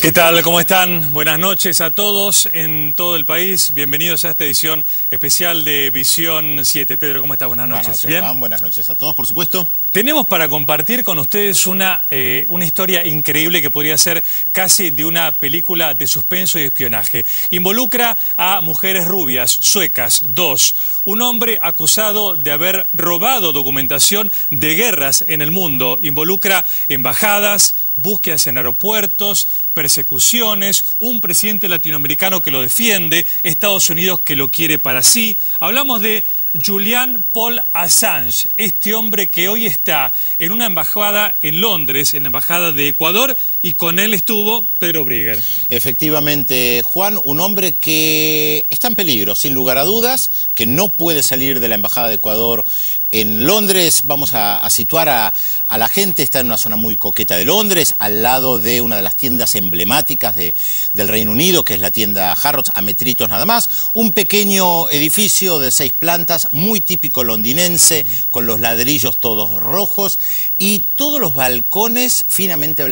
¿Qué tal? ¿Cómo están? Buenas noches a todos en todo el país. Bienvenidos a esta edición especial de Visión 7. Pedro, ¿cómo estás? Buenas noches. Buenas noches, ¿Bien? Juan. Buenas noches a todos, por supuesto. Tenemos para compartir con ustedes una historia increíble que podría ser casi de una película de suspenso y espionaje. Involucra a mujeres rubias, suecas, dos. Un hombre acusado de haber robado documentación de guerras en el mundo. Involucra embajadas, búsquedas en aeropuertos, persecuciones, un presidente latinoamericano que lo defiende, Estados Unidos que lo quiere para sí. Hablamos de Julian Assange, este hombre que hoy está en una embajada en Londres, en la Embajada de Ecuador, y con él estuvo Pedro Brieger. Efectivamente, Juan, un hombre que está en peligro, sin lugar a dudas, que no puede salir de la Embajada de Ecuador en Londres. Vamos a situar a la gente. Está en una zona muy coqueta de Londres, al lado de una de las tiendas emblemáticas del Reino Unido, que es la tienda Harrods, a metritos nada más. Un pequeño edificio de 6 plantas, muy típico londinense, con los ladrillos todos rojos y todos los balcones finamente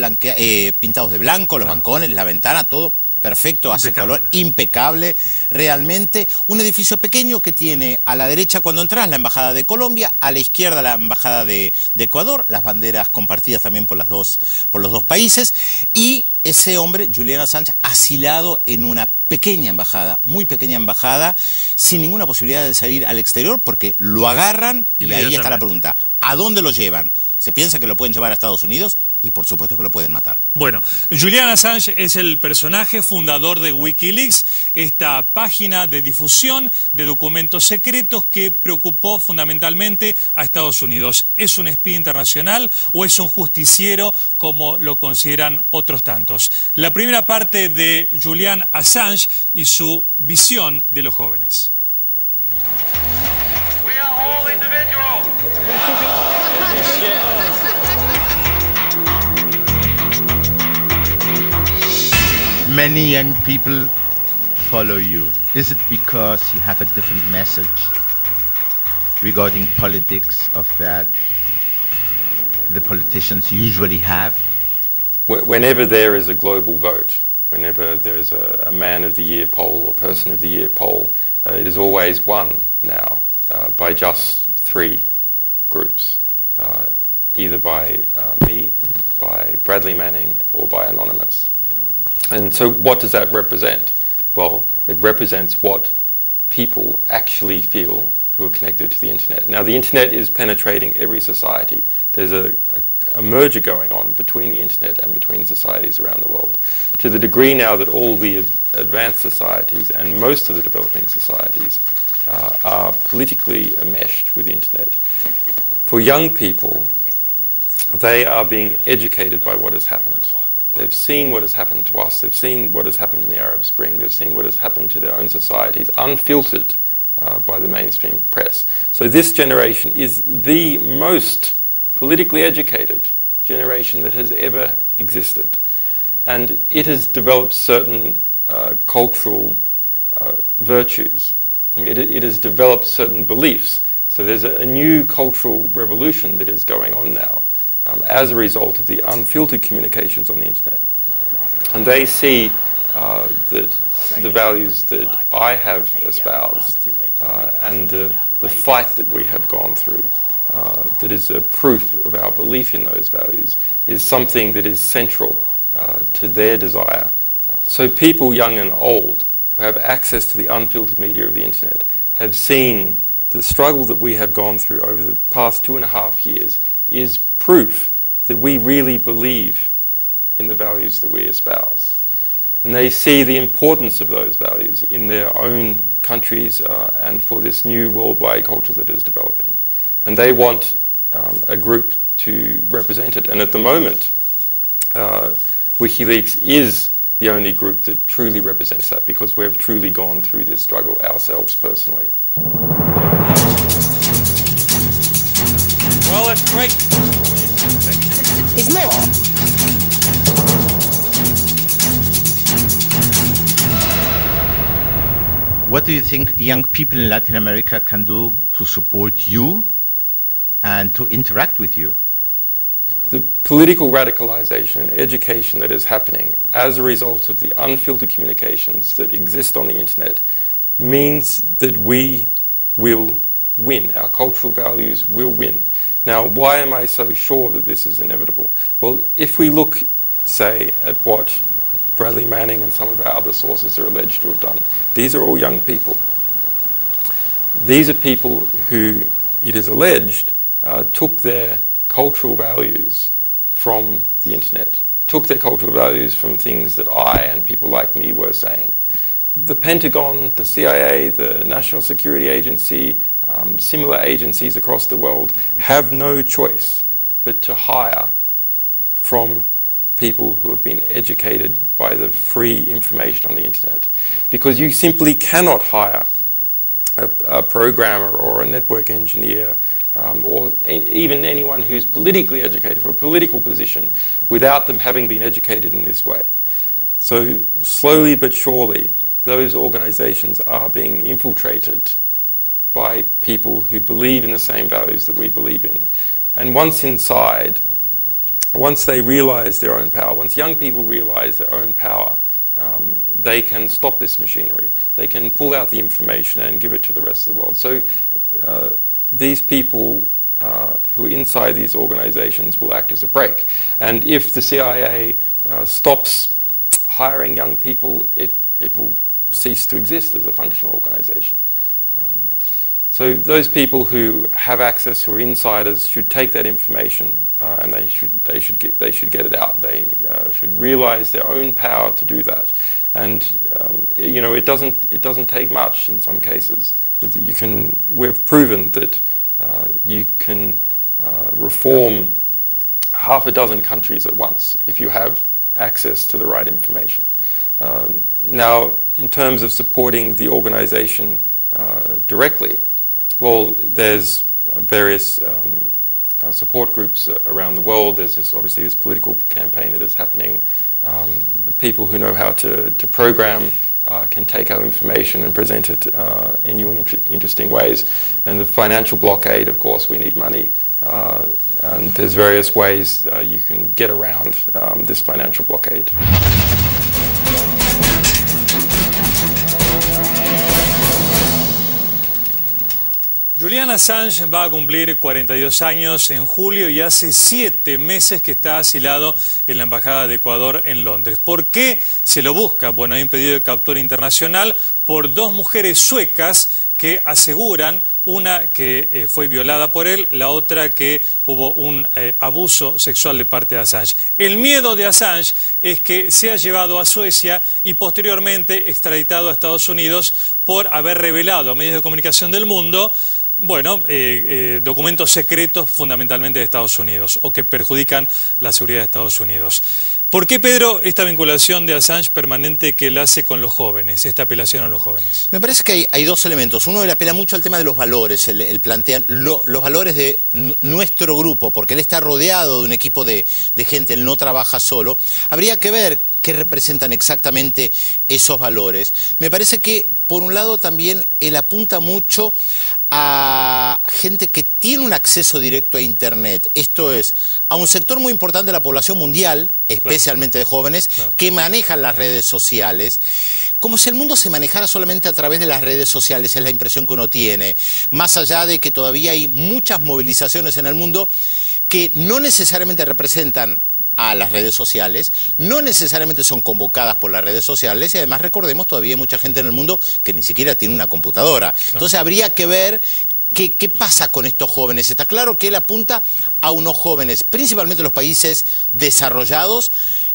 pintados de blanco, los balcones, la ventana, todo perfecto, hace color, impecable, realmente. Un edificio pequeño que tiene a la derecha, cuando entras, la Embajada de Colombia, a la izquierda la Embajada de Ecuador, las banderas compartidas también por los dos países, y ese hombre, Julian Assange, asilado en una pequeña embajada, muy pequeña embajada, sin ninguna posibilidad de salir al exterior, porque lo agarran y ahí está la pregunta: ¿a dónde lo llevan? Se piensa que lo pueden llevar a Estados Unidos y por supuesto que lo pueden matar. Bueno, Julian Assange es el personaje fundador de Wikileaks, esta página de difusión de documentos secretos que preocupó fundamentalmente a Estados Unidos. ¿Es un espía internacional o es un justiciero como lo consideran otros tantos? La primera parte de Julian Assange y su visión de los jóvenes. Many young people follow you. Is it because you have a different message regarding politics of that the politicians usually have? Whenever there is a global vote, whenever there is a Man of the Year poll or Person of the Year poll, it is always won now by just 3 groups, either by me, by Bradley Manning, or by Anonymous. And so what does that represent? Well, it represents what people actually feel who are connected to the internet. Now, the internet is penetrating every society. There's a merger going on between the internet and between societies around the world, to the degree now that all the advanced societies and most of the developing societies are politically enmeshed with the internet. For young people, they are being educated by what has happened. They've seen what has happened to us, they've seen what has happened in the Arab Spring, they've seen what has happened to their own societies, unfiltered by the mainstream press. So this generation is the most politically educated generation that has ever existed. And it has developed certain cultural virtues. It has developed certain beliefs. So there's a new cultural revolution that is going on now. As a result of the unfiltered communications on the internet. And they see that the values that I have espoused and the fight that we have gone through, that is a proof of our belief in those values, is something that is central to their desire. So people young and old who have access to the unfiltered media of the internet have seen the struggle that we have gone through over the past 2.5 years is proof that we really believe in the values that we espouse. And they see the importance of those values in their own countries and for this new worldwide culture that is developing. And they want a group to represent it. And at the moment, WikiLeaks is the only group that truly represents that, because we've truly gone through this struggle ourselves personally. Well, that's great. It's more. What do you think young people in Latin America can do to support you and to interact with you? The political radicalization and education that is happening as a result of the unfiltered communications that exist on the internet means that we will win. Our cultural values will win. Now, why am I so sure that this is inevitable? Well, if we look, say, at what Bradley Manning and some of our other sources are alleged to have done, these are all young people. These are people who, it is alleged, took their cultural values from the internet, took their cultural values from things that I and people like me were saying. The Pentagon, the CIA, the National Security Agency, similar agencies across the world have no choice but to hire from people who have been educated by the free information on the internet. Because you simply cannot hire a programmer or a network engineer or even anyone who's politically educated for a political position without them having been educated in this way. So slowly but surely, those organizations are being infiltrated by people who believe in the same values that we believe in. And once inside, once they realize their own power, once young people realize their own power, they can stop this machinery. They can pull out the information and give it to the rest of the world. So these people who are inside these organizations will act as a brake. And if the CIA stops hiring young people, it will cease to exist as a functional organization. So those people who have access, who are insiders, should take that information and they should get it out. They should realize their own power to do that. And you know, it doesn't take much in some cases. We've proven that you can reform half a dozen countries at once if you have access to the right information. Now, in terms of supporting the organization directly, well, there's various support groups around the world. There's obviously this political campaign that is happening. People who know how to program can take our information and present it in new and interesting ways. And the financial blockade, of course, we need money. And there's various ways you can get around this financial blockade. Julian Assange va a cumplir 42 años en julio y hace 7 meses que está asilado en la Embajada de Ecuador en Londres. ¿Por qué se lo busca? Bueno, hay un pedido de captura internacional por 2 mujeres suecas que aseguran, una que fue violada por él, la otra que hubo un abuso sexual de parte de Assange. El miedo de Assange es que sea llevado a Suecia y posteriormente extraditado a Estados Unidos por haber revelado a medios de comunicación del mundo, bueno, documentos secretos fundamentalmente de Estados Unidos o que perjudican la seguridad de Estados Unidos. ¿Por qué, Pedro, esta vinculación de Assange permanente que él hace con los jóvenes, esta apelación a los jóvenes? Me parece que hay 2 elementos. Uno, él apela mucho al tema de los valores, él plantea los valores de nuestro grupo, porque él está rodeado de un equipo de gente, él no trabaja solo. Habría que ver qué representan exactamente esos valores. Me parece que, por un lado, también él apunta mucho a gente que tiene un acceso directo a Internet, esto es, a un sector muy importante de la población mundial, especialmente de jóvenes, que manejan las redes sociales, como si el mundo se manejara solamente a través de las redes sociales, es la impresión que uno tiene, más allá de que todavía hay muchas movilizaciones en el mundo que no necesariamente representan a las redes sociales, no necesariamente son convocadas por las redes sociales y además recordemos todavía hay mucha gente en el mundo que ni siquiera tiene una computadora. Entonces habría que ver qué pasa con estos jóvenes. Está claro que él apunta a unos jóvenes, principalmente los países desarrollados,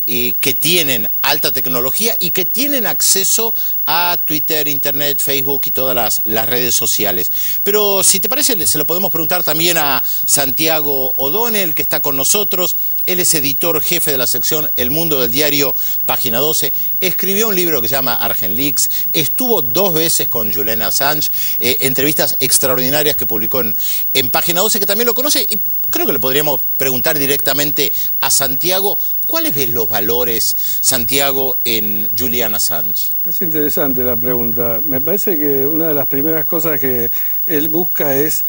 que tienen alta tecnología y que tienen acceso a Twitter, Internet, Facebook y todas las redes sociales. Pero si te parece, se lo podemos preguntar también a Santiago O'Donnell, que está con nosotros. Él es editor jefe de la sección El Mundo del diario Página 12. Escribió un libro que se llama Argenleaks. Estuvo 2 veces con Julian Assange. Entrevistas extraordinarias que publicó en Página 12, que también lo conoce. Y creo que le podríamos preguntar directamente a Santiago, ¿cuáles ven los valores, Santiago, en Julian Assange? Es interesante la pregunta. Me parece que una de las primeras cosas que él busca es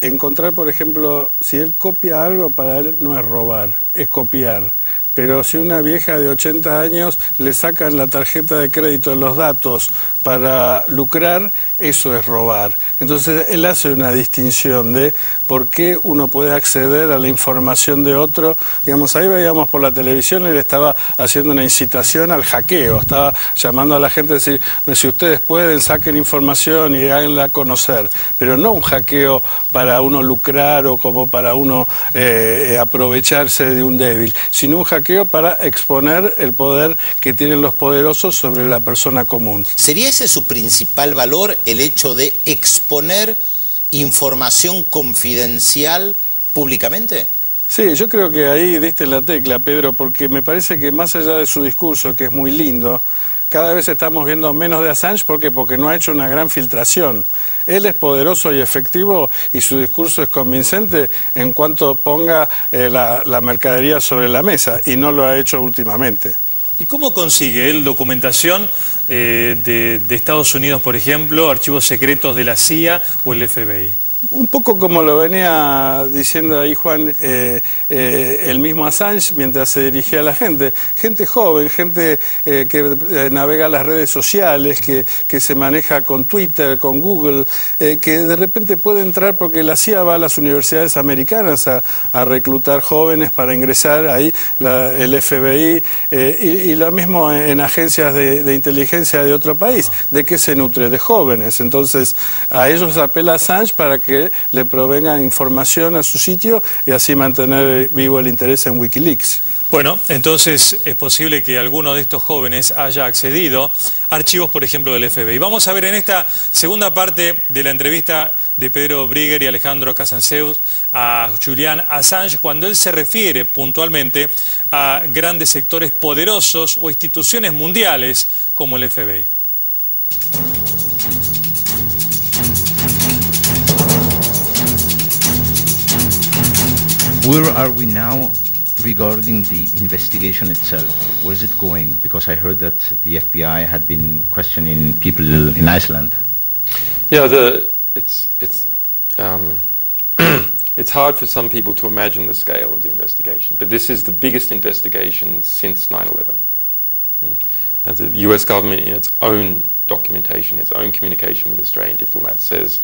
encontrar, por ejemplo, si él copia algo, para él no es robar, es copiar. Pero si una vieja de 80 años le sacan la tarjeta de crédito, los datos para lucrar, eso es robar. Entonces él hace una distinción de por qué uno puede acceder a la información de otro. Digamos, ahí veíamos por la televisión, él estaba haciendo una incitación al hackeo, estaba llamando a la gente a decir, si ustedes pueden, saquen información y háganla conocer. Pero no un hackeo para uno lucrar o como para uno aprovecharse de un débil, sino un hackeo para exponer el poder que tienen los poderosos sobre la persona común. ¿Sería ese su principal valor, el hecho de exponer información confidencial públicamente? Sí, yo creo que ahí diste la tecla, Pedro, porque me parece que más allá de su discurso, que es muy lindo, cada vez estamos viendo menos de Assange. ¿Por qué? Porque no ha hecho una gran filtración. Él es poderoso y efectivo y su discurso es convincente en cuanto ponga la mercadería sobre la mesa, y no lo ha hecho últimamente. ¿Y cómo consigue él documentación de Estados Unidos, por ejemplo, archivos secretos de la CIA o el FBI? Un poco como lo venía diciendo ahí Juan, el mismo Assange, mientras se dirigía a la gente joven, gente que navega las redes sociales, que se maneja con Twitter, con Google, que de repente puede entrar porque la CIA va a las universidades americanas a reclutar jóvenes para ingresar ahí, el FBI, y lo mismo en agencias de inteligencia de otro país. ¿De qué se nutre? De jóvenes. Entonces a ellos apela Assange para que le provenga información a su sitio y así mantener vivo el interés en Wikileaks. Bueno, entonces es posible que alguno de estos jóvenes haya accedido a archivos, por ejemplo, del FBI. Vamos a ver en esta segunda parte de la entrevista de Pedro Brieger y Alejandro Kasanzew a Julian Assange, cuando él se refiere puntualmente a grandes sectores poderosos o instituciones mundiales como el FBI. Where are we now regarding the investigation itself? Where is it going? Because I heard that the FBI had been questioning people in Iceland. Yeah, it's hard for some people to imagine the scale of the investigation, but this is the biggest investigation since 9/11. And the US government, in its own documentation, its own communication with Australian diplomats, says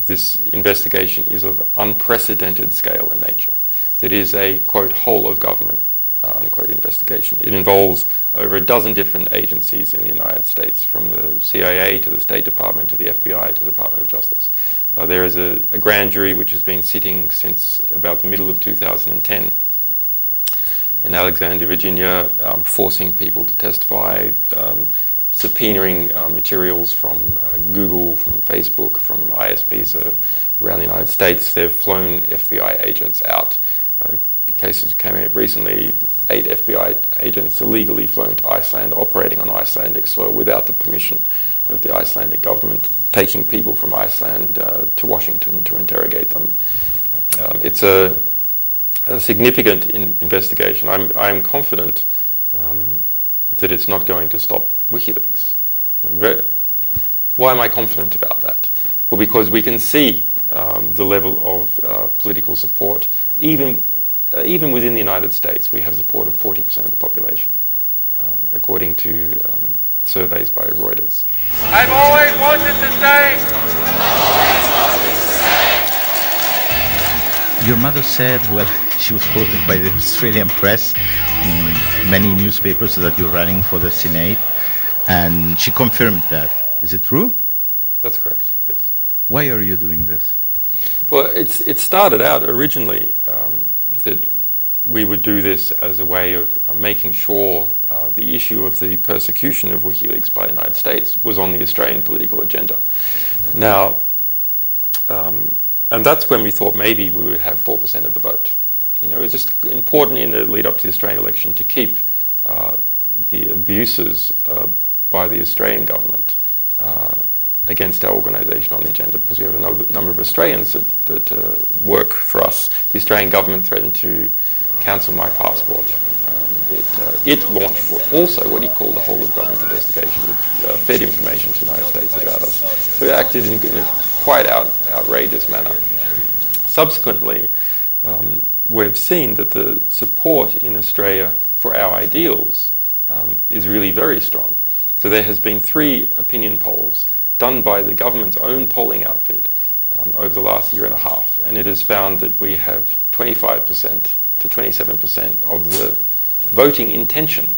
this investigation is of unprecedented scale and nature. It is a, quote, whole of government, unquote, investigation. It involves over a dozen different agencies in the United States, from the CIA to the State Department to the FBI to the Department of Justice. There is a grand jury which has been sitting since about the middle of 2010 in Alexandria, Virginia, forcing people to testify, subpoenaing materials from Google, from Facebook, from ISPs around the United States. They've flown FBI agents out. Cases came out recently, 8 FBI agents illegally flown to Iceland, operating on Icelandic soil without the permission of the Icelandic government, taking people from Iceland to Washington to interrogate them. It's a significant investigation. I'm confident that it's not going to stop WikiLeaks. Why am I confident about that? Well, because we can see the level of political support. Even within the United States, we have support of 40% of the population, according to surveys by Reuters. I've always wanted to say. Your mother said, well, she was quoted by the Australian press in many newspapers that you're running for the Senate, and she confirmed that. Is it true? That's correct, yes. Why are you doing this? Well, it started out originally that we would do this as a way of making sure the issue of the persecution of WikiLeaks by the United States was on the Australian political agenda. Now, and that's when we thought maybe we would have 4% of the vote. You know, it was just important in the lead up to the Australian election to keep the abuses by the Australian government against our organisation on the agenda, because we have a number of Australians that work for us. The Australian government threatened to cancel my passport. It launched also what he called a whole of government investigation. It fed information to the United States about us. So it acted in a quite outrageous manner. Subsequently, we've seen that the support in Australia for our ideals is really very strong. So there has been 3 opinion polls done by the government's own polling outfit over the last year and a half, and it has found that we have 25% to 27% of the voting intention,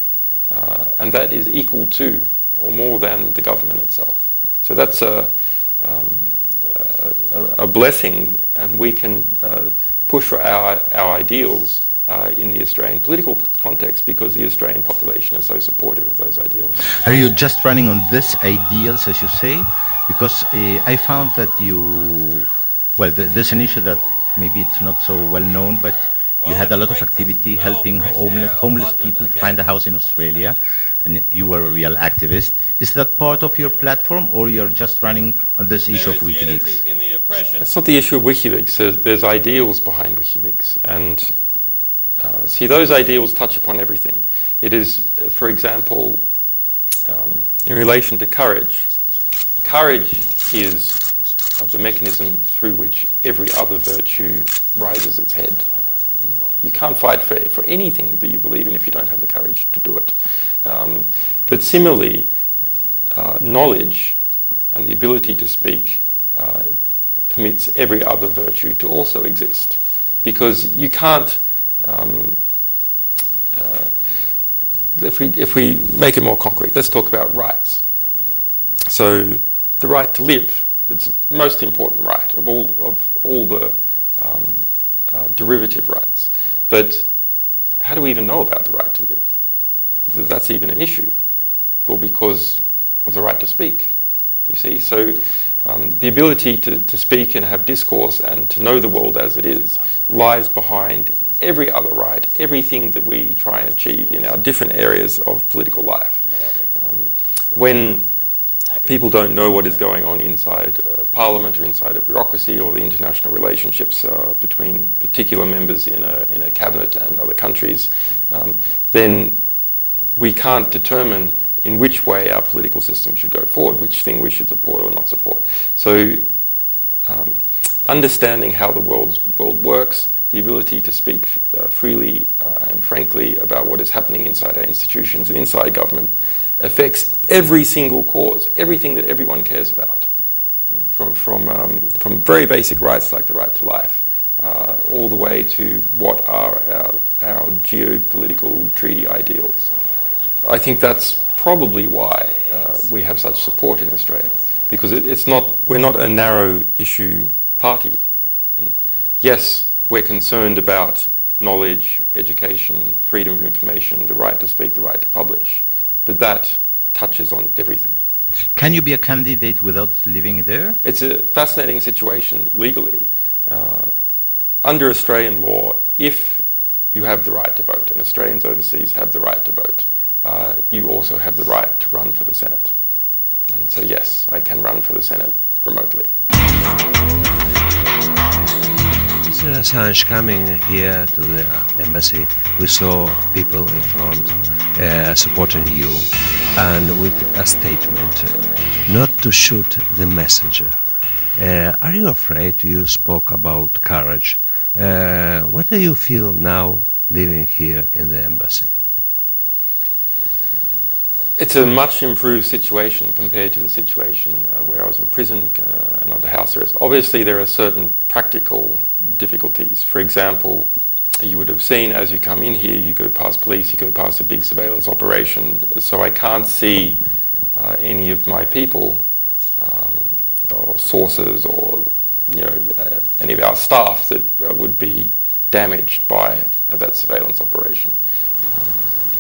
and that is equal to or more than the government itself. So that's a blessing, and we can push for our ideals in the Australian political context because the Australian population is so supportive of those ideals. Are you just running on these ideals, as you say? Because I found that there's an issue that maybe it's not so well known, but you had a lot of activity helping homeless people to find a house in Australia, and you were a real activist. Is that part of your platform, or you're just running on this issue of Wikileaks? It's not the issue of Wikileaks. There's ideals behind Wikileaks, and see, those ideals touch upon everything. It is, for example, in relation to courage. Courage is the mechanism through which every other virtue rises its head. You can't fight for anything that you believe in if you don't have the courage to do it. But similarly, knowledge and the ability to speak permits every other virtue to also exist. Because you can't, if we make it more concrete, let's talk about rights. So the right to live, it's the most important right of all the derivative rights. But how do we even know about the right to live? That's even an issue. Well, because of the right to speak, you see. So the ability to speak and have discourse and to know the world as it is lies behind every other right, everything that we try and achieve in our different areas of political life. When people don't know what is going on inside Parliament or inside a bureaucracy or the international relationships between particular members in a cabinet and other countries, then we can't determine in which way our political system should go forward, which thing we should support or not support. So understanding how the world works, the ability to speak freely and frankly about what is happening inside our institutions and inside government affects every single cause, everything that everyone cares about, from very basic rights like the right to life, all the way to what are our geopolitical treaty ideals. I think that's probably why we have such support in Australia, because we're not a narrow issue party. Yes, we're concerned about knowledge, education, freedom of information, the right to speak, the right to publish. But that touches on everything. Can you be a candidate without living there? It's a fascinating situation legally. Under Australian law, if you have the right to vote, and Australians overseas have the right to vote, you also have the right to run for the Senate. And so yes, I can run for the Senate remotely. Mr. Assange coming here to the embassy, we saw people in front supporting you, and with a statement not to shoot the messenger. Are you afraid? You spoke about courage. What do you feel now living here in the embassy? It's a much improved situation compared to the situation where I was in prison and under house arrest. Obviously, there are certain practical difficulties. For example, you would have seen as you come in here, you go past police, you go past a big surveillance operation, so I can't see any of my people or sources or any of our staff that would be damaged by that surveillance operation.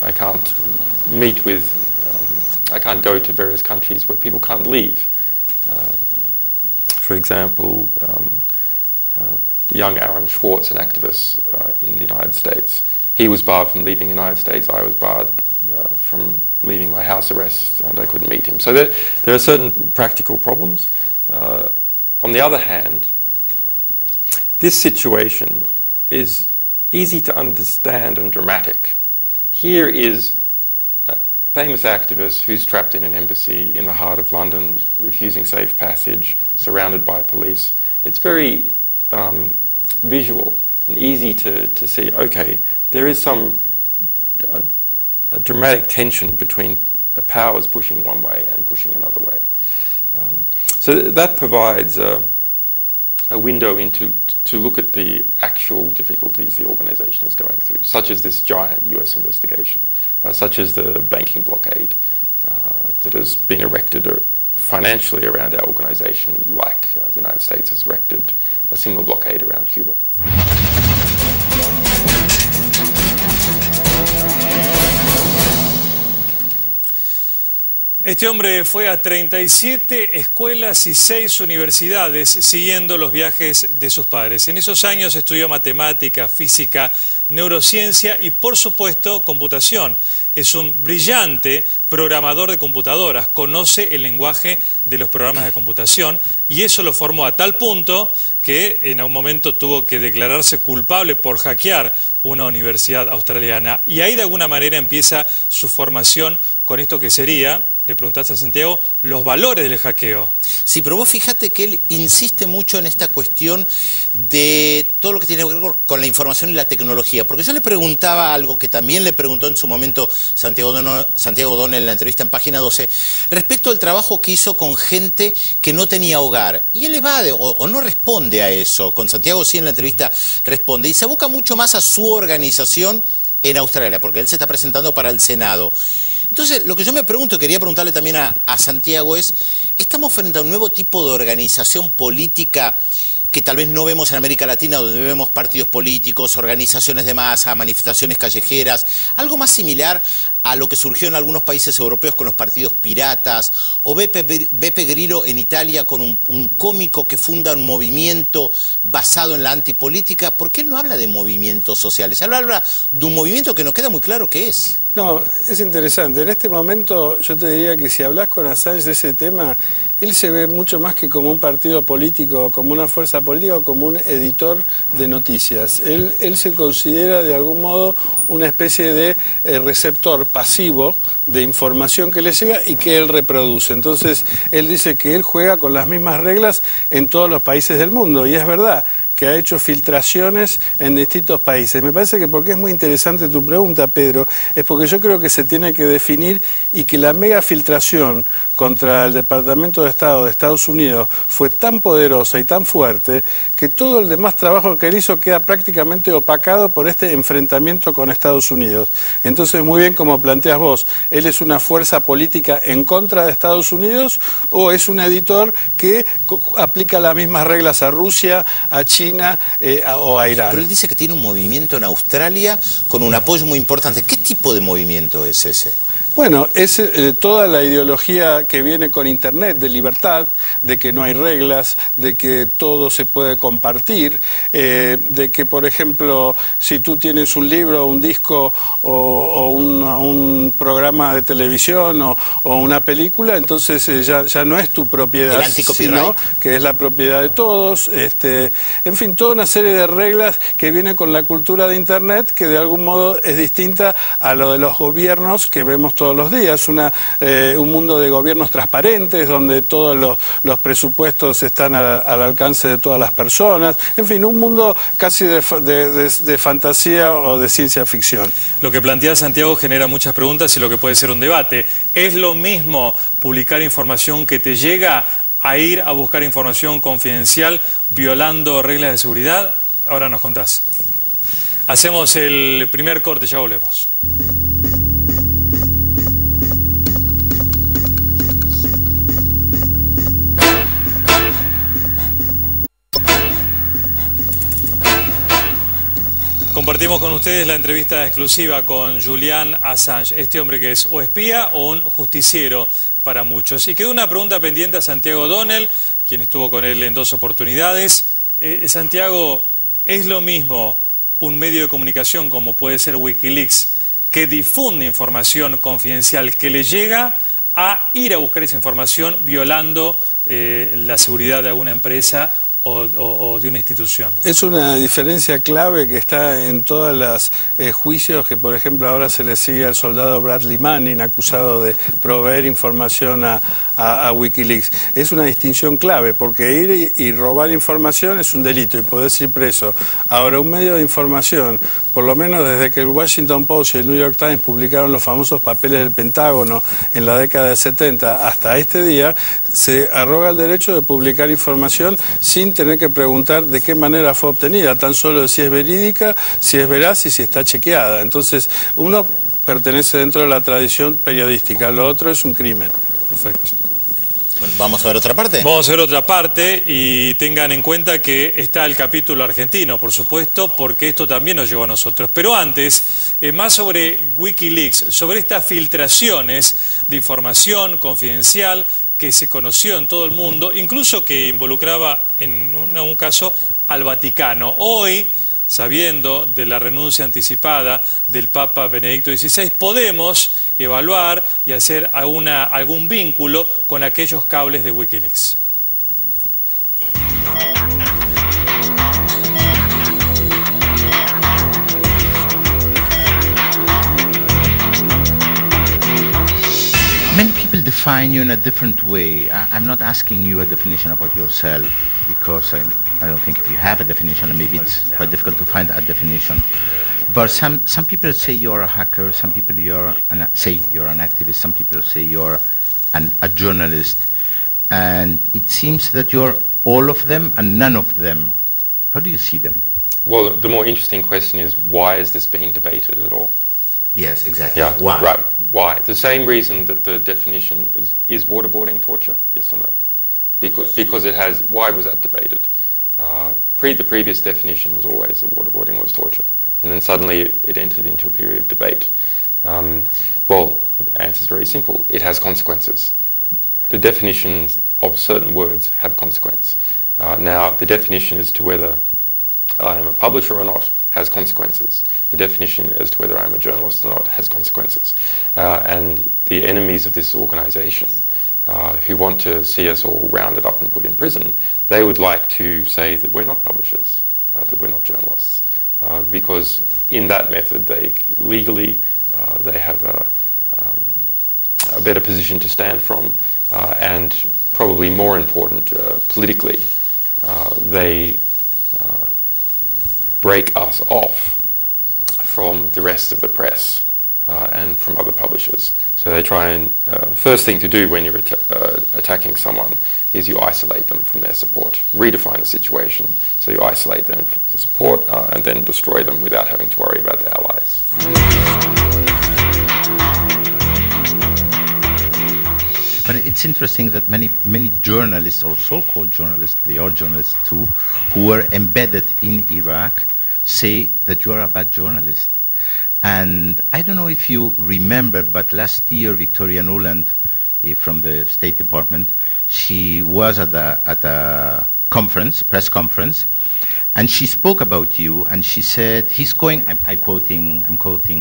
I can't meet with I can't go to various countries where people can't leave. For example, the young Aaron Schwartz, an activist in the United States, he was barred from leaving the United States. I was barred from leaving my house arrest, and I couldn't meet him. So there are certain practical problems. On the other hand, this situation is easy to understand and dramatic. Here is famous activist who's trapped in an embassy in the heart of London, refusing safe passage, surrounded by police. It's very visual and easy to see, okay, there is some a dramatic tension between powers pushing one way and pushing another way. So that provides a window into to look at the actual difficulties the organisation is going through, such as this giant US investigation, such as the banking blockade that has been erected financially around our organisation, like the United States has erected a similar blockade around Cuba. Este hombre fue a 37 escuelas y 6 universidades siguiendo los viajes de sus padres. En esos años estudió matemática, física, neurociencia y, por supuesto, computación. Es un brillante programador de computadoras, conoce el lenguaje de los programas de computación y eso lo formó a tal punto que en algún momento tuvo que declararse culpable por hackear una universidad australiana. Y ahí de alguna manera empieza su formación con esto que sería, le preguntaste a Santiago, los valores del hackeo. Sí, pero vos fíjate que él insiste mucho en esta cuestión de todo lo que tiene que ver con la información y la tecnología. Porque yo le preguntaba algo que también le preguntó en su momento Santiago O'Donnell en la entrevista en Página 12, respecto al trabajo que hizo con gente que no tenía hogar. Y él evade o no responde a eso. Con Santiago sí en la entrevista responde. Y se aboca mucho más a su organización en Australia, porque él se está presentando para el Senado. Entonces, lo que yo me pregunto, quería preguntarle también a Santiago es, ¿estamos frente a un nuevo tipo de organización política que tal vez no vemos en América Latina, donde vemos partidos políticos, organizaciones de masa, manifestaciones callejeras, algo más similar a lo que surgió en algunos países europeos con los partidos piratas, o Beppe Grillo en Italia con un cómico que funda un movimiento basado en la antipolítica? ¿Por qué él no habla de movimientos sociales? Él habla de un movimiento que no queda muy claro qué es. No, es interesante. En este momento yo te diría que si hablas con Assange de ese tema, él se ve mucho más que como un partido político, como una fuerza política o como un editor de noticias. Él se considera de algún modo una especie de receptor pasivo de información que le llega y que él reproduce. Entonces, él dice que él juega con las mismas reglas en todos los países del mundo, y es verdad que ha hecho filtraciones en distintos países. Me parece que porque es muy interesante tu pregunta, Pedro, es porque yo creo que se tiene que definir y que la mega filtración contra el Departamento de Estado de Estados Unidos fue tan poderosa y tan fuerte que todo el demás trabajo que él hizo queda prácticamente opacado por este enfrentamiento con Estados Unidos. Entonces, muy bien como planteas vos, ¿él es una fuerza política en contra de Estados Unidos o es un editor que aplica las mismas reglas a Rusia, a China o a Irán? Pero él dice que tiene un movimiento en Australia con un apoyo muy importante. ¿Qué tipo de movimiento es ese? Bueno, es toda la ideología que viene con Internet, de libertad, de que no hay reglas, de que todo se puede compartir, de que, por ejemplo, si tú tienes un libro, un disco o un programa de televisión o una película, entonces ya no es tu propiedad, sino que es la propiedad de todos. En fin, toda una serie de reglas que viene con la cultura de Internet que de algún modo es distinta a lo de los gobiernos que vemos todos los días, un mundo de gobiernos transparentes donde todos los presupuestos están al alcance de todas las personas, en fin, un mundo casi de fantasía o de ciencia ficción. Lo que plantea Santiago genera muchas preguntas y lo que puede ser un debate. ¿Es lo mismo publicar información que te llega a ir a buscar información confidencial violando reglas de seguridad? Ahora nos contás. Hacemos el primer corte, ya volvemos. Compartimos con ustedes la entrevista exclusiva con Julian Assange, este hombre que es o espía o un justiciero para muchos. Y quedó una pregunta pendiente a Santiago O'Donnell, quien estuvo con él en 2 oportunidades. Santiago, ¿es lo mismo un medio de comunicación como puede ser Wikileaks, que difunde información confidencial que le llega a ir a buscar esa información violando la seguridad de alguna empresa o de una institución. Es una diferencia clave que está en todos los juicios que, por ejemplo, ahora se le sigue al soldado Bradley Manning, acusado de proveer información a Wikileaks. Es una distinción clave, porque ir y robar información es un delito y podés ir preso. Ahora, un medio de información, por lo menos desde que el Washington Post y el New York Times publicaron los famosos papeles del Pentágono en la década de 70 hasta este día, se arroga el derecho de publicar información sin tener que preguntar de qué manera fue obtenida, tan solo si es verídica, si es veraz y si está chequeada. Entonces, uno pertenece dentro de la tradición periodística, lo otro es un crimen. Perfecto. Bueno, ¿vamos a ver otra parte? Vamos a ver otra parte y tengan en cuenta que está el capítulo argentino, por supuesto, porque esto también nos llegó a nosotros. Pero antes, más sobre Wikileaks, sobre estas filtraciones de información confidencial que se conoció en todo el mundo, incluso que involucraba en un caso al Vaticano. Hoy, sabiendo de la renuncia anticipada del Papa Benedicto XVI, podemos evaluar y hacer algún vínculo con aquellos cables de Wikileaks. Many people define you in a different way. I'm not asking you a definition about yourself, because I don't think if you have a definition, maybe it's quite difficult to find a definition. But some people say you're a hacker, some people say you're an activist, some people say you're a journalist. And it seems that you're all of them and none of them. How do you see them? Well, the more interesting question is, why is this being debated at all? Yes, exactly. Yeah, Why? right. Why? The same reason that the definition is waterboarding torture? Yes or no? Because it has. Why was that debated? The previous definition was always that waterboarding was torture, and then suddenly it entered into a period of debate. Well, the answer is very simple. It has consequences. The definitions of certain words have consequence. Now, the definition as to whether I am a publisher or not has consequences. The definition as to whether I'm a journalist or not has consequences. And the enemies of this organisation, who want to see us all rounded up and put in prison, they would like to say that we're not publishers, that we're not journalists, because in that method they legally they have a better position to stand from, and probably more important, politically, they break us off from the rest of the press and from other publishers. So they try and, first thing to do when you're attacking someone is you isolate them from their support, redefine the situation, so you isolate them from the support and then destroy them without having to worry about their allies. But it's interesting that many journalists, or so-called journalists, they are journalists too, who are embedded in Iraq, say that you are a bad journalist. And I don't know if you remember, but last year Victoria Nuland from the State Department, she was at a conference, press conference, and she spoke about you, and she said he's going, I'm quoting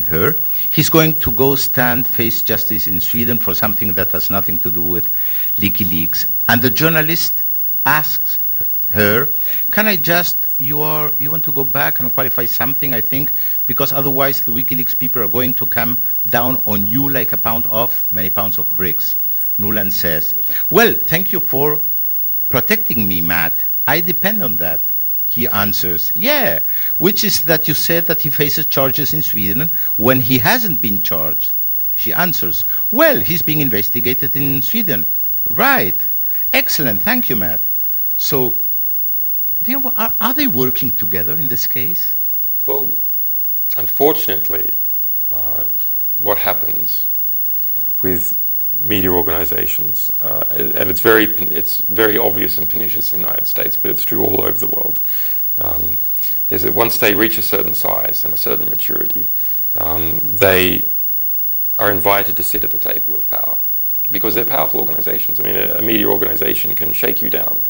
her, he's going to go face justice in Sweden for something that has nothing to do with Wikileaks. And the journalist asks her, can I just, you want to go back and qualify something, I think, because otherwise the WikiLeaks people are going to come down on you like many pounds of bricks. Nuland says, well, thank you for protecting me, Matt. I depend on that. He answers, yeah, which is that you said that he faces charges in Sweden when he hasn't been charged. She answers, well, he's being investigated in Sweden. Right. Excellent. Thank you, Matt. So, are they working together in this case? Well, unfortunately, what happens with media organizations, and it's very obvious and pernicious in the United States, but it's true all over the world, is that once they reach a certain size and a certain maturity, they are invited to sit at the table of power, because they're powerful organizations. I mean, a media organization can shake you down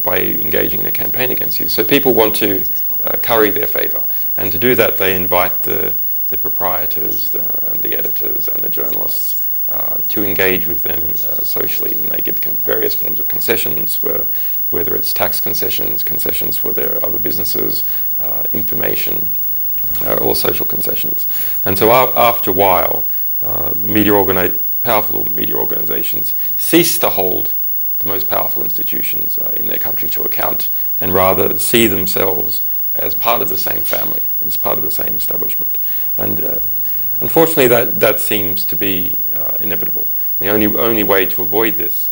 by engaging in a campaign against you. So people want to curry their favor, and to do that they invite the proprietors and the editors and the journalists to engage with them socially, and they give various forms of concessions, whether it's tax concessions, concessions for their other businesses, information, or social concessions. And so after a while, powerful media organizations cease to hold the most powerful institutions in their country to account, and rather see themselves as part of the same family, as part of the same establishment. And unfortunately, that seems to be inevitable. The only way to avoid this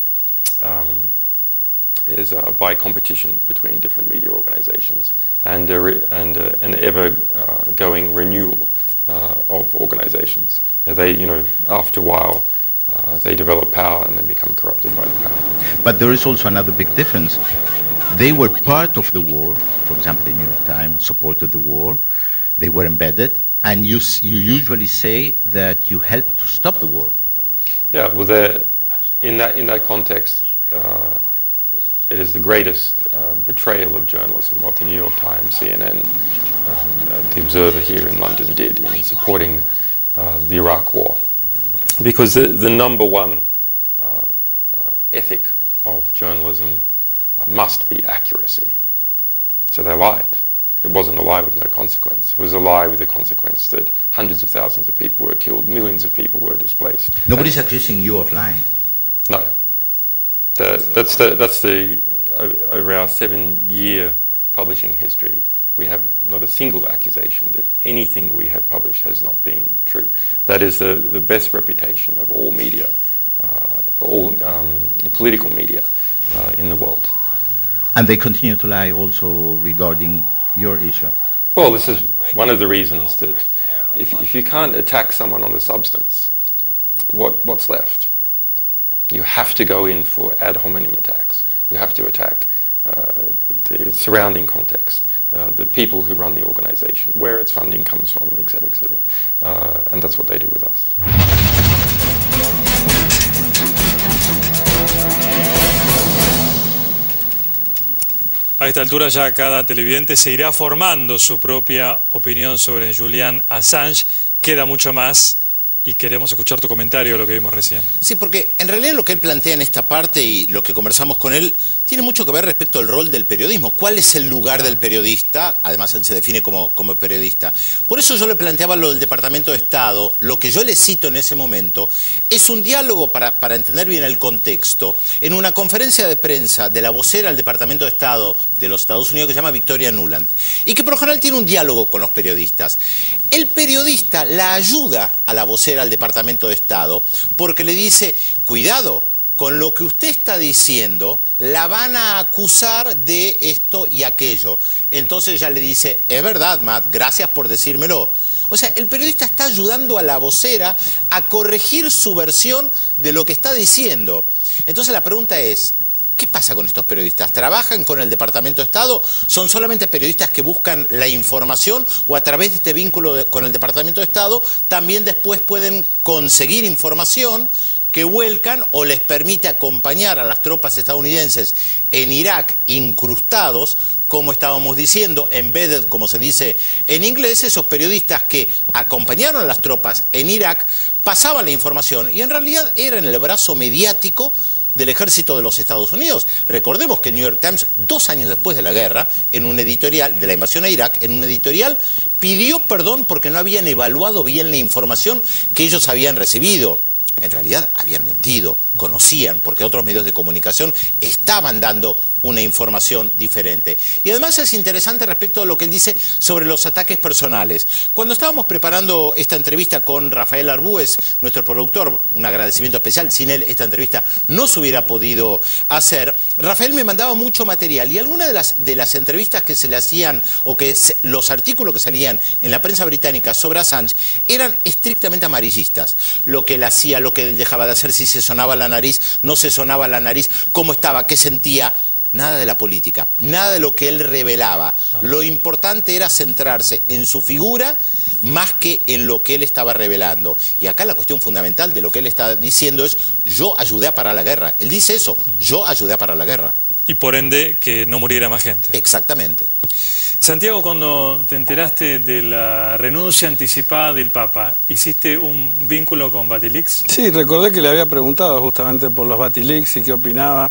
is by competition between different media organizations and an ever-going renewal of organizations. After a while, they develop power and then become corrupted by the power. But there is also another big difference. They were part of the war. For example, the New York Times supported the war. They were embedded. And you usually say that you helped to stop the war. Yeah, well, in that context, it is the greatest betrayal of journalism, what the New York Times, CNN, the Observer here in London did in supporting the Iraq War. Because the number one ethic of journalism must be accuracy. So they lied. It wasn't a lie with no consequence. It was a lie with the consequence that hundreds of thousands of people were killed, millions of people were displaced. Nobody's accusing you of lying. No. That's the over our 7-year publishing history, we have not a single accusation that anything we have published has not been true. That is the best reputation of all media, all political media in the world. And they continue to lie also regarding your issue. Well, this is one of the reasons that if you can't attack someone on the substance, what's left? You have to go in for ad hominem attacks. You have to attack the surrounding context, the people who run the organization, where its funding comes from, etc., etc. And that's what they do with us. A esta altura ya cada televidente se irá formando su propia opinión sobre Julian Assange. Queda mucho más y queremos escuchar tu comentario de lo que vimos recién. Sí, porque en realidad lo que él plantea en esta parte y lo que conversamos con él tiene mucho que ver respecto al rol del periodismo. ¿Cuál es el lugar del periodista? Además, él se define como periodista. Por eso yo le planteaba lo del Departamento de Estado. Lo que yo le cito en ese momento es un diálogo, para entender bien el contexto, en una conferencia de prensa de la vocera del Departamento de Estado de los Estados Unidos que se llama Victoria Nuland, y que por lo general tiene un diálogo con los periodistas. El periodista la ayuda a la vocera del Departamento de Estado porque le dice, cuidado, con lo que usted está diciendo, la van a acusar de esto y aquello. Entonces ella le dice, es verdad, Matt, gracias por decírmelo. O sea, el periodista está ayudando a la vocera a corregir su versión de lo que está diciendo. Entonces la pregunta es, ¿qué pasa con estos periodistas? ¿Trabajan con el Departamento de Estado? ¿Son solamente periodistas que buscan la información o a través de este vínculo con el Departamento de Estado también después pueden conseguir información que vuelcan o les permite acompañar a las tropas estadounidenses en Irak incrustados, como estábamos diciendo, embedded, como se dice en inglés? Esos periodistas que acompañaron a las tropas en Irak pasaban la información y en realidad eran el brazo mediático del ejército de los Estados Unidos. Recordemos que el New York Times, 2 años después de la guerra, en un editorial de la invasión a Irak, en un editorial pidió perdón porque no habían evaluado bien la información que ellos habían recibido. En realidad habían mentido, conocían, porque otros medios de comunicación estaban dando una información diferente. Y además es interesante respecto a lo que él dice sobre los ataques personales. Cuando estábamos preparando esta entrevista con Rafael Arbúez, nuestro productor, un agradecimiento especial, sin él esta entrevista no se hubiera podido hacer, Rafael me mandaba mucho material y algunas de las entrevistas que se le hacían o los artículos que salían en la prensa británica sobre Assange eran estrictamente amarillistas. Lo que él hacía, lo que él dejaba de hacer, si se sonaba la nariz, no se sonaba la nariz, cómo estaba, qué sentía. Nada de la política, nada de lo que él revelaba. Lo importante era centrarse en su figura más que en lo que él estaba revelando. Y acá la cuestión fundamental de lo que él está diciendo es, yo ayudé a parar la guerra. Él dice eso, yo ayudé a parar la guerra. Y por ende, que no muriera más gente. Exactamente. Santiago, cuando te enteraste de la renuncia anticipada del Papa, ¿hiciste un vínculo con Wikileaks? Sí, recordé que le había preguntado justamente por los Wikileaks y qué opinaba.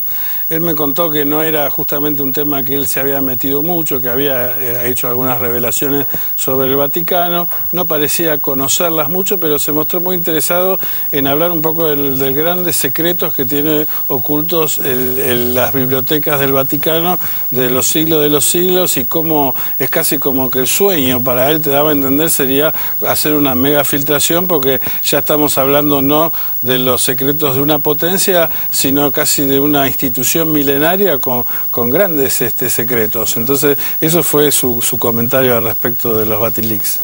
Él me contó que no era justamente un tema que él se había metido mucho, que había hecho algunas revelaciones sobre el Vaticano, no parecía conocerlas mucho, pero se mostró muy interesado en hablar un poco del grandes secretos que tiene ocultos las bibliotecas del Vaticano de los siglos y cómo es casi como que el sueño para él, te daba a entender, sería hacer una mega filtración, porque ya estamos hablando no de los secretos de una potencia, sino casi de una institución milenaria con grandes secretos. Entonces, eso fue su comentario al respecto de los Wikileaks.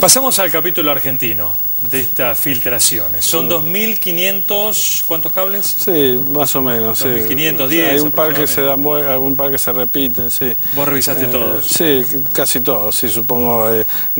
Pasamos al capítulo argentino de estas filtraciones. Son 2.500, ¿cuántos cables? Sí, más o menos. 2.510. Sí. Hay un par que se dan vuelta, algún par que se repiten, sí. ¿Vos revisaste todos? Sí, casi todos, sí, supongo.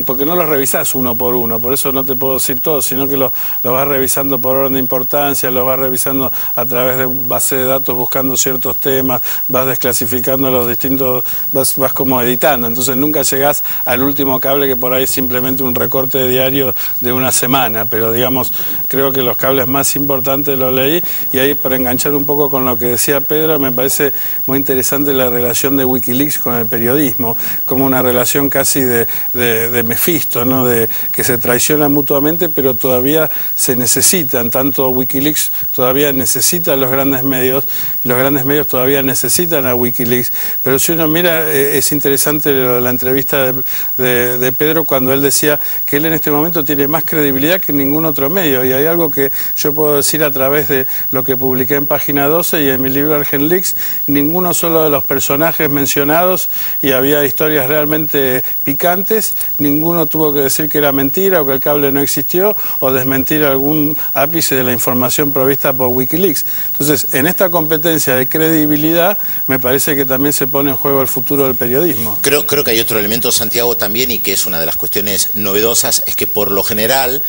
Porque no los revisás uno por uno, por eso no te puedo decir todos, sino que los vas revisando por orden de importancia, los vas revisando a través de base de datos, buscando ciertos temas, vas desclasificando los distintos, vas como editando. Entonces nunca llegás al último cable, que por ahí es simplemente un recorte diario de una semana. Pero digamos, creo que los cables más importantes los leí, y ahí, para enganchar un poco con lo que decía Pedro, me parece muy interesante la relación de Wikileaks con el periodismo, como una relación casi de Mefisto, ¿no? De que se traicionan mutuamente, pero todavía se necesitan. Tanto Wikileaks todavía necesita a los grandes medios, y los grandes medios todavía necesitan a Wikileaks. Pero si uno mira, es interesante la entrevista de Pedro, cuando él decía que él en este momento tiene más credibilidad que ningún otro medio, y hay algo que yo puedo decir a través de lo que publiqué en página 12 y en mi libro Argenleaks: ninguno solo de los personajes mencionados, y había historias realmente picantes, ninguno tuvo que decir que era mentira o que el cable no existió, o desmentir algún ápice de la información provista por Wikileaks. Entonces, en esta competencia de credibilidad, me parece que también se pone en juego el futuro del periodismo. Creo que hay otro elemento, Santiago, también, y que es una de las cuestiones novedosas, es que por lo general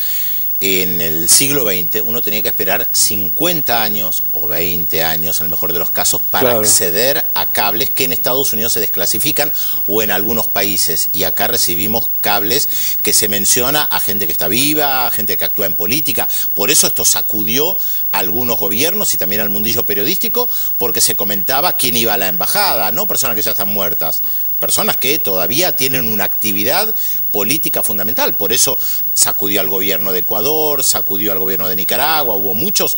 en el siglo XX uno tenía que esperar 50 años o 20 años, en el mejor de los casos, para acceder a cables que en Estados Unidos se desclasifican, o en algunos países. Y acá recibimos cables que se menciona a gente que está viva, a gente que actúa en política. Por eso esto sacudió a algunos gobiernos y también al mundillo periodístico, porque se comentaba quién iba a la embajada, no personas que ya están muertas, personas que todavía tienen una actividad política fundamental. Por eso sacudió al gobierno de Ecuador, sacudió al gobierno de Nicaragua. Hubo muchos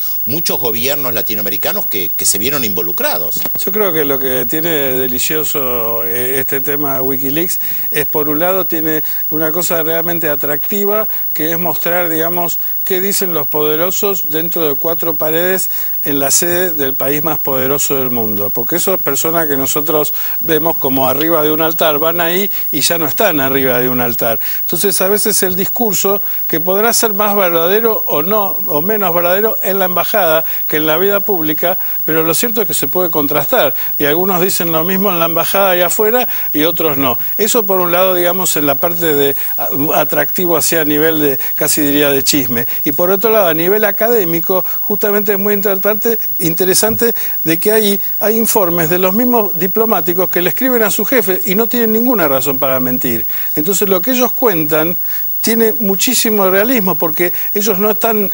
gobiernos latinoamericanos que se vieron involucrados. Yo creo que lo que tiene delicioso este tema de Wikileaks es, por un lado, tiene una cosa realmente atractiva, que es mostrar, digamos, qué dicen los poderosos dentro de 4 paredes en la sede del país más poderoso del mundo. Porque esas personas que nosotros vemos como arriba de un altar van ahí y ya no están arriba de un altar. Entonces, a veces el discurso, que podrá ser más verdadero o no, o menos verdadero en la embajada que en la vida pública, pero lo cierto es que se puede contrastar, y algunos dicen lo mismo en la embajada y afuera y otros no. Eso, por un lado, digamos, en la parte de atractivo, hacia a nivel de, casi diría, de chisme, y por otro lado, a nivel académico, justamente es muy interesante de que hay informes de los mismos diplomáticos que le escriben a su jefe y no tienen ninguna razón para mentir. Entonces, lo que ellos cuentan tiene muchísimo realismo, porque ellos no están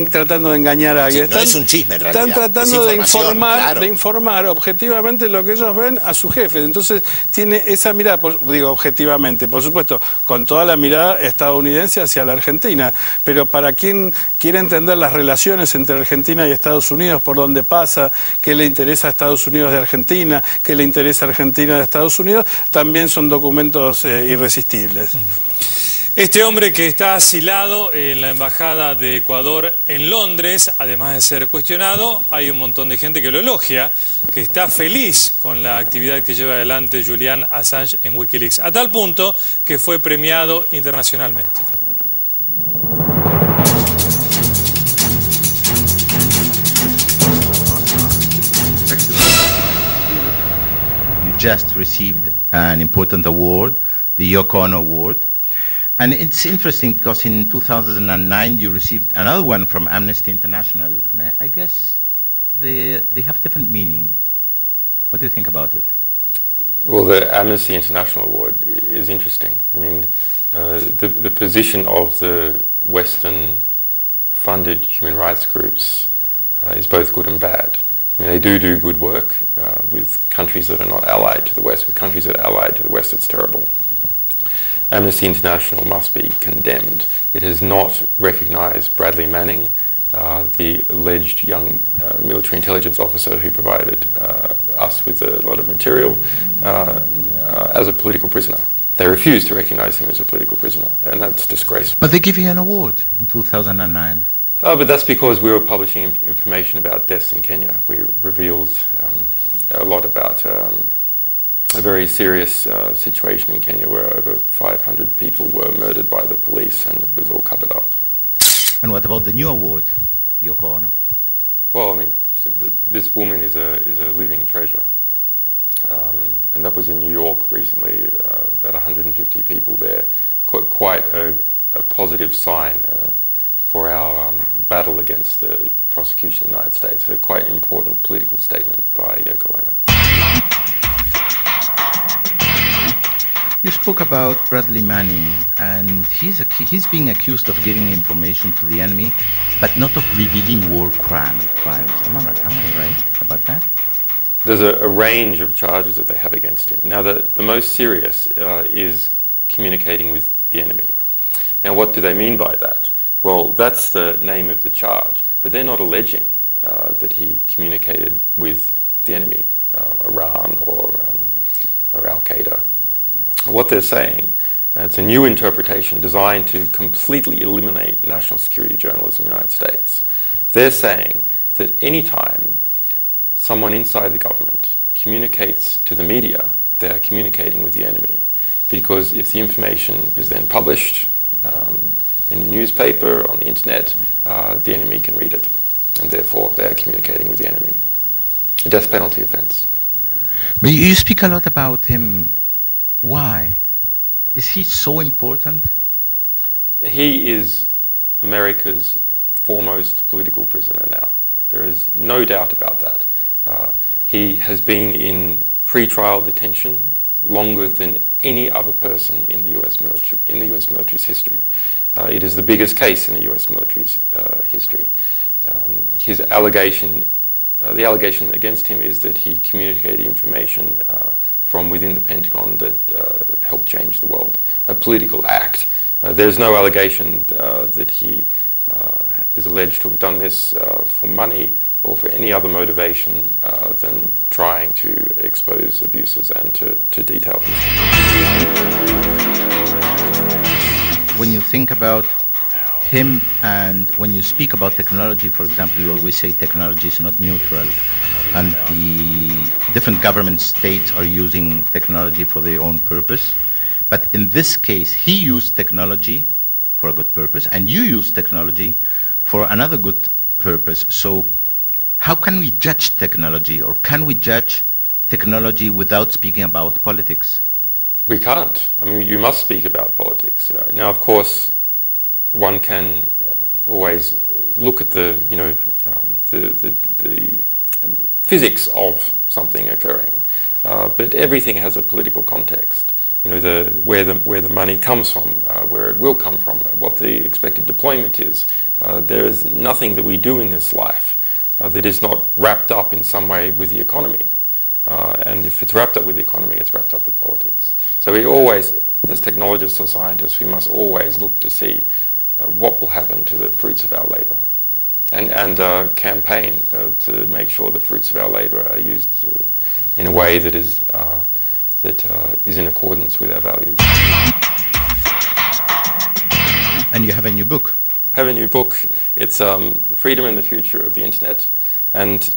tratando de engañar a alguien. Sí, no es un chisme en realidad. Están tratando de claro, informar objetivamente lo que ellos ven a su jefe. Entonces tiene esa mirada, digo objetivamente, por supuesto, con toda la mirada estadounidense hacia la Argentina, pero para quien quiere entender las relaciones entre Argentina y Estados Unidos, por dónde pasa, qué le interesa a Estados Unidos de Argentina, qué le interesa a Argentina de Estados Unidos, también son documentos irresistibles. Este hombre que está asilado en la Embajada de Ecuador en Londres, además de ser cuestionado, hay un montón de gente que lo elogia, que está feliz con la actividad que lleva adelante Julian Assange en Wikileaks, a tal punto que fue premiado internacionalmente. You just received an important award, the Yoko Ono Award. And it's interesting because in 2009 you received another one from Amnesty International, and I guess they have different meaning. What do you think about it? Well, the Amnesty International Award is interesting. I mean, the position of the Western-funded human rights groups is both good and bad. I mean, they do good work with countries that are not allied to the West. With countries that are allied to the West, it's terrible. Amnesty International must be condemned. It has not recognized Bradley Manning, the alleged young military intelligence officer who provided us with a lot of material, as a political prisoner. They refuse to recognize him as a political prisoner, and that's disgraceful. But they give you an award in 2009. But that's because we were publishing information about deaths in Kenya. We revealed a lot about a very serious situation in Kenya where over 500 people were murdered by the police, and it was all covered up. And what about the new award, Yoko Ono? Well, I mean, this woman is a living treasure. And that was in New York recently, about 150 people there. Quite a positive sign for our battle against the prosecution in the United States. A quite important political statement by Yoko Ono. You spoke about Bradley Manning, and he's being accused of giving information to the enemy, but not of revealing war crimes. Am I right about that? There's a range of charges that they have against him. Now, the most serious is communicating with the enemy. Now, what do they mean by that? Well, that's the name of the charge, but they're not alleging that he communicated with the enemy, Iran or Al-Qaeda. What they're saying, it's a new interpretation designed to completely eliminate national security journalism in the United States. They're saying that any time someone inside the government communicates to the media, they're communicating with the enemy. Because if the information is then published in a newspaper, on the internet, the enemy can read it. And therefore, they're communicating with the enemy. A death penalty offense. But you speak a lot about him. Why? Is he so important? He is America's foremost political prisoner now. There is no doubt about that. He has been in pre-trial detention longer than any other person in the U.S. military's history. It is the biggest case in the U.S. military's history. The allegation against him is that he communicated information from within the Pentagon that helped change the world. A political act. There's no allegation that he is alleged to have done this for money or for any other motivation than trying to expose abuses and to detail them. When you think about him and when you speak about technology, for example, you always say technology is not neutral. And the different government states are using technology for their own purpose. But in this case, he used technology for a good purpose, and you use technology for another good purpose. So how can we judge technology, or can we judge technology without speaking about politics? We can't. I mean, you must speak about politics. Now, of course, one can always look at the physics of something occurring, but everything has a political context. You know, where the money comes from, where it will come from, what the expected deployment is. There is nothing that we do in this life that is not wrapped up in some way with the economy. And if it's wrapped up with the economy, it's wrapped up with politics. So we always, as technologists or scientists, we must always look to see what will happen to the fruits of our labor, and campaign to make sure the fruits of our labor are used in a way that is in accordance with our values. And you have a new book. I have a new book. It's Freedom and the Future of the Internet. And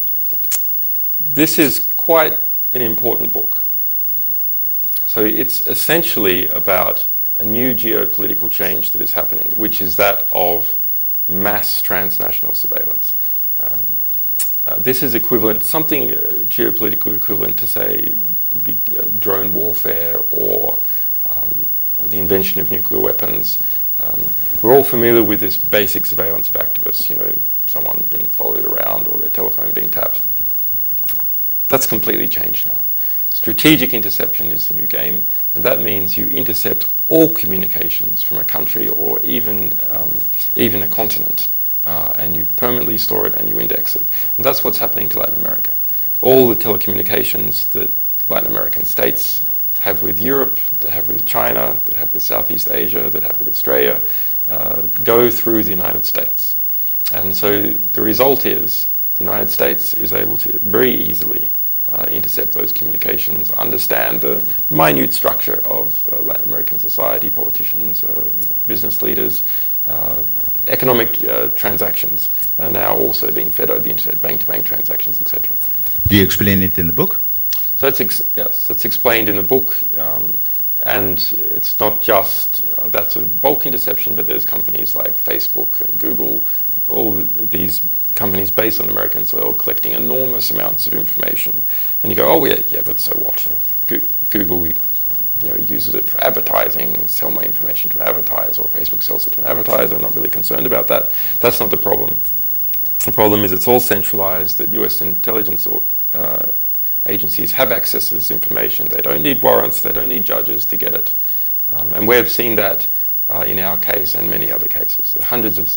this is quite an important book. So it's essentially about a new geopolitical change that is happening, which is that of mass transnational surveillance. This is equivalent, something geopolitical equivalent to, say, drone warfare or the invention of nuclear weapons. We're all familiar with this basic surveillance of activists, you know, someone being followed around or their telephone being tapped. That's completely changed now. Strategic interception is the new game, and that means you intercept all communications from a country or even a continent, and you permanently store it and you index it. And that's what's happening to Latin America. All the telecommunications that Latin American states have with Europe, that have with China, that have with Southeast Asia, that have with Australia, go through the United States. And so the result is the United States is able to very easily intercept those communications, understand the minute structure of Latin American society, politicians, business leaders, economic transactions are now also being fed over the internet, bank-to-bank transactions, etc. Do you explain it in the book? So it's explained in the book, and it's not just that's a bulk interception, but there's companies like Facebook and Google, all these companies based on American soil collecting enormous amounts of information. And you go, oh yeah, but so what? Google uses it for advertising, sell my information to an advertiser, or Facebook sells it to an advertiser. I'm not really concerned about that. That's not the problem. The problem is it's all centralized, that US intelligence agencies have access to this information. They don't need warrants, they don't need judges to get it. And we've seen that in our case and many other cases. Hundreds of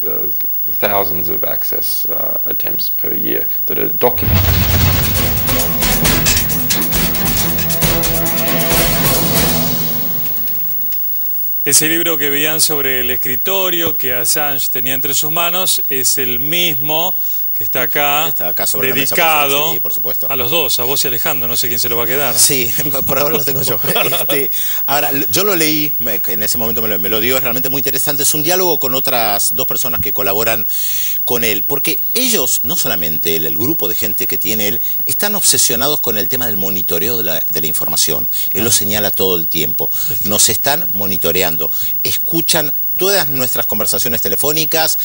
thousands of access attempts per year that are documented. Ese libro que veían sobre el escritorio que Assange tenía entre sus manos es el mismo que está acá sobre dedicado la mesa, sí, por supuesto. A los dos, a vos y Alejandro, no sé quién se lo va a quedar. Sí, por ahora lo tengo yo. Ahora, yo lo leí, en ese momento me lo dio, es realmente muy interesante, es un diálogo con otras dos personas que colaboran con él, porque ellos, no solamente él, el grupo de gente que tiene él, están obsesionados con el tema del monitoreo de la información. Él lo señala todo el tiempo. Nos están monitoreando, escuchan todas nuestras conversaciones telefónicas,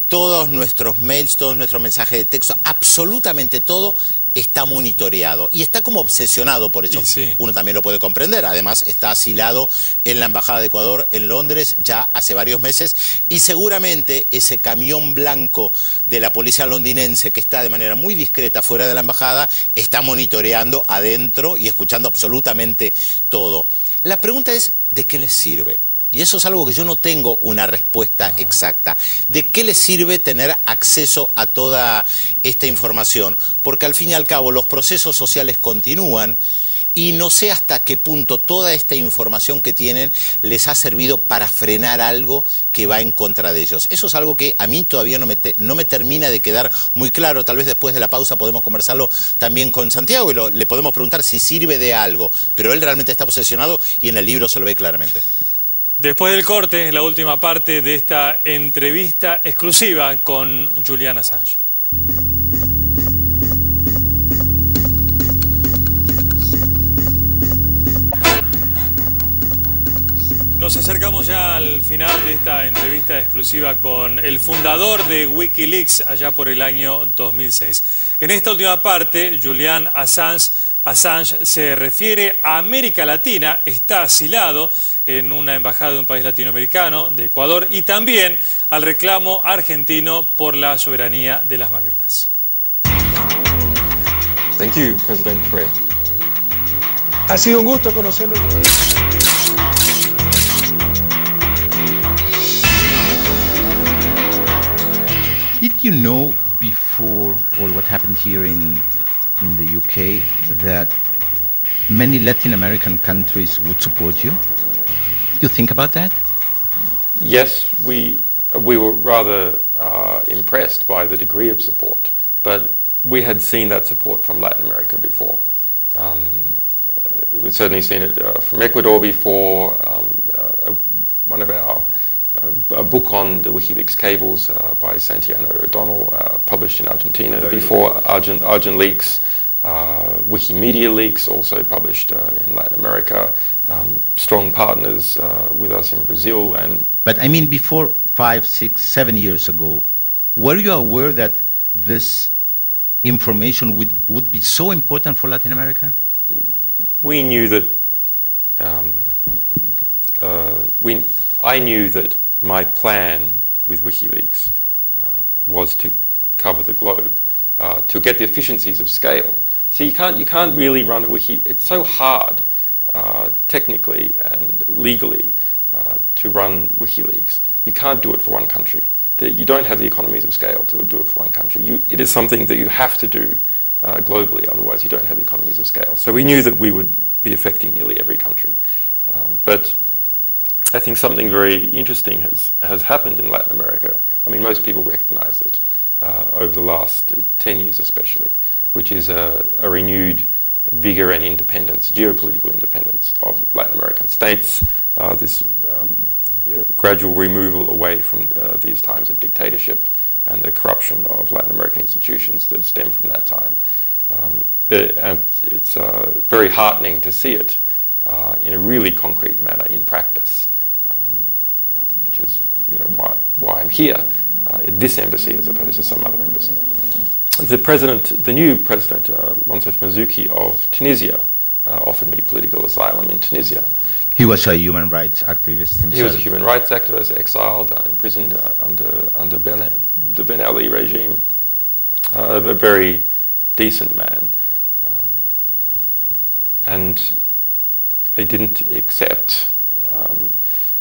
todos nuestros mails, todos nuestros mensajes de texto, absolutamente todo está monitoreado. Y está como obsesionado por eso. Sí. Uno también lo puede comprender. Además, está asilado en la Embajada de Ecuador en Londres ya hace varios meses. Y seguramente ese camión blanco de la policía londinense que está de manera muy discreta fuera de la embajada, está monitoreando adentro y escuchando absolutamente todo. La pregunta es, ¿de qué les sirve? Y eso es algo que yo no tengo una respuesta exacta. ¿De qué les sirve tener acceso a toda esta información? Porque al fin y al cabo los procesos sociales continúan y no sé hasta qué punto toda esta información que tienen les ha servido para frenar algo que va en contra de ellos. Eso es algo que a mí todavía no me termina de quedar muy claro. Tal vez después de la pausa podemos conversarlo también con Santiago y le podemos preguntar si sirve de algo. Pero él realmente está obsesionado y en el libro se lo ve claramente. Después del corte, la última parte de esta entrevista exclusiva con Julian Assange. Nos acercamos ya al final de esta entrevista exclusiva con el fundador de Wikileaks allá por el año 2006. En esta última parte, Julian Assange se refiere a América Latina, está asilado en una embajada de un país latinoamericano, de Ecuador, y también al reclamo argentino por la soberanía de las Malvinas. Thank you, President Correa. Ha sido un gusto conocerlo. Did you know before all what happened here in the UK that many Latin American countries would support you? You think about that? Yes, we were rather impressed by the degree of support, but we had seen that support from Latin America before. We'd certainly seen it from Ecuador before. One of a book on the WikiLeaks cables by Santiago O'Donnell, published in Argentina before Argent Leaks. Wikimedia Leaks, also published in Latin America. Strong partners with us in Brazil. But I mean, before 5, 6, 7 years ago, were you aware that this information would be so important for Latin America? We knew that. I knew that my plan with WikiLeaks was to cover the globe, to get the efficiencies of scale, So you can't really run a wiki. It's so hard, technically and legally, to run WikiLeaks. You can't do it for one country. You don't have the economies of scale to do it for one country. It is something that you have to do globally, otherwise you don't have the economies of scale. So we knew that we would be affecting nearly every country. But I think something very interesting has happened in Latin America. I mean, most people recognize it over the last 10 years especially, which is a renewed vigor and independence, geopolitical independence of Latin American states, this gradual removal away from these times of dictatorship and the corruption of Latin American institutions that stem from that time. And it's very heartening to see it in a really concrete manner in practice, which is why I'm here at this embassy as opposed to some other embassy. The new president, Monsef Marzouki of Tunisia, offered me political asylum in Tunisia. He was a human rights activist himself. He was a human rights activist, exiled, imprisoned under the Ben Ali regime. A very decent man. And I didn't accept,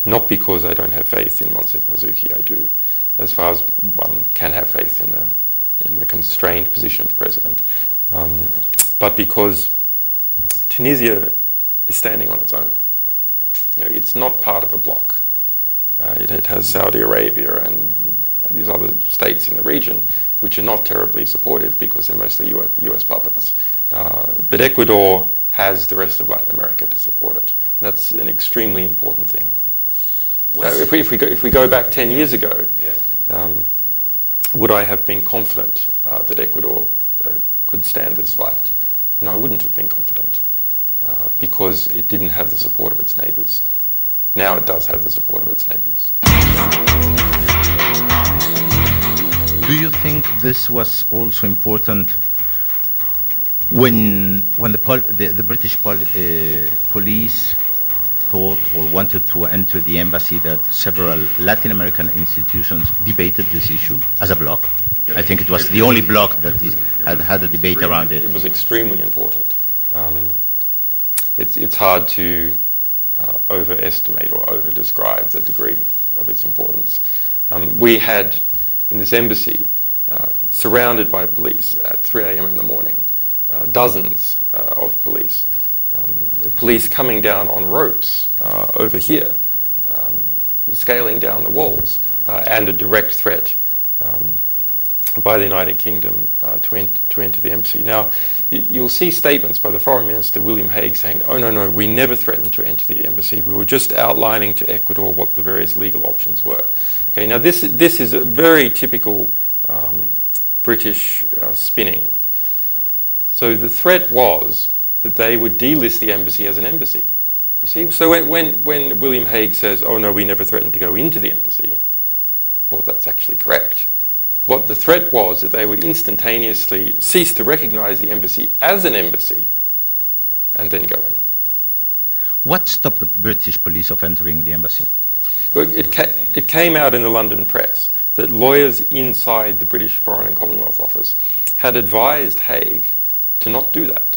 not because I don't have faith in Monsef Marzouki, I do, as far as one can have faith in the constrained position of president, but because Tunisia is standing on its own. It's not part of a bloc. It has Saudi Arabia and these other states in the region which are not terribly supportive because they're mostly US puppets. But Ecuador has the rest of Latin America to support it. And that's an extremely important thing. If we go back 10 years ago, would I have been confident that Ecuador could stand this fight? No, I wouldn't have been confident because it didn't have the support of its neighbours. Now it does have the support of its neighbours. Do you think this was also important when the British police thought or wanted to enter the embassy, that several Latin American institutions debated this issue as a bloc? I think it was the only bloc that had a debate around it. It was extremely important. It's hard to overestimate or over-describe the degree of its importance. We had, in this embassy, surrounded by police at 3 a.m. in the morning, dozens of police. Police coming down on ropes over here, scaling down the walls, and a direct threat by the United Kingdom to enter the embassy. Now, you'll see statements by the Foreign Minister William Hague saying, oh no, we never threatened to enter the embassy. We were just outlining to Ecuador what the various legal options were. Okay, now this is a very typical British spinning. So the threat was that they would delist the embassy as an embassy. You see, so when William Hague says, oh no, we never threatened to go into the embassy, well, that's actually correct. What the threat was that they would instantaneously cease to recognize the embassy as an embassy and then go in. What stopped the British police of entering the embassy? Well, it came out in the London press that lawyers inside the British Foreign and Commonwealth Office had advised Hague to not do that.